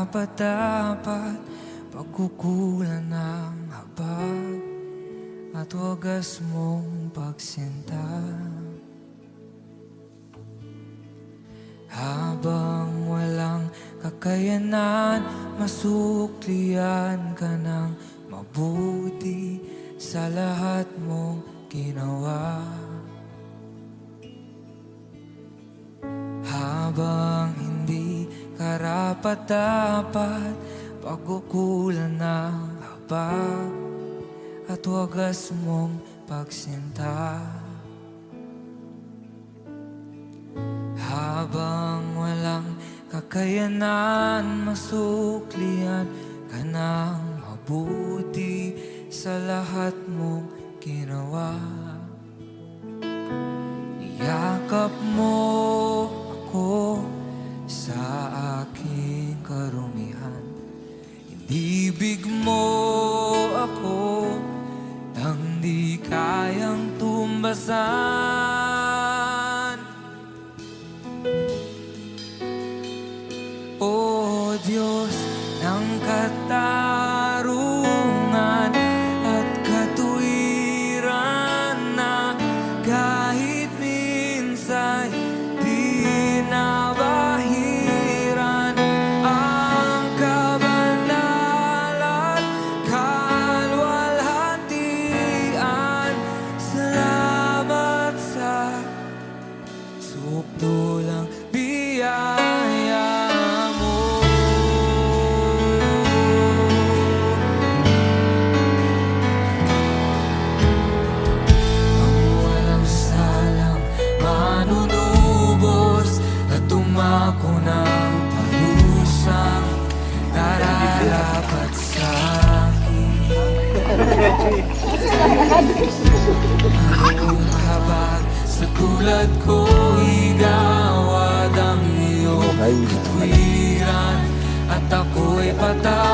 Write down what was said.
karapat-dapat, pagkukulan ng habag at wagas mong pagsinta. Habang walang kakayanan, masuklian ka ng mabuti sa lahat mong ginawa. Habang hindi karapat-dapat, pagkukulan ng habag at wagas mong pagsinta. Habang walang kakayanan, masuklian ka ng mabuti sa lahat mong ginawa. Niyakap mo ako sa aking karumihan, inibig mo ako nang di kayang tumbasan. O Diyos ng katarungan at katuwiran, na kahit minsan di nabahiran ang kabanalan, kalwalhatian. Salamat sa supdulang biyaya. Ako ng palusang nararapat sa akin. Anong habag sa tulad ko, igawad ang iyong katwiran, at ako'y patay.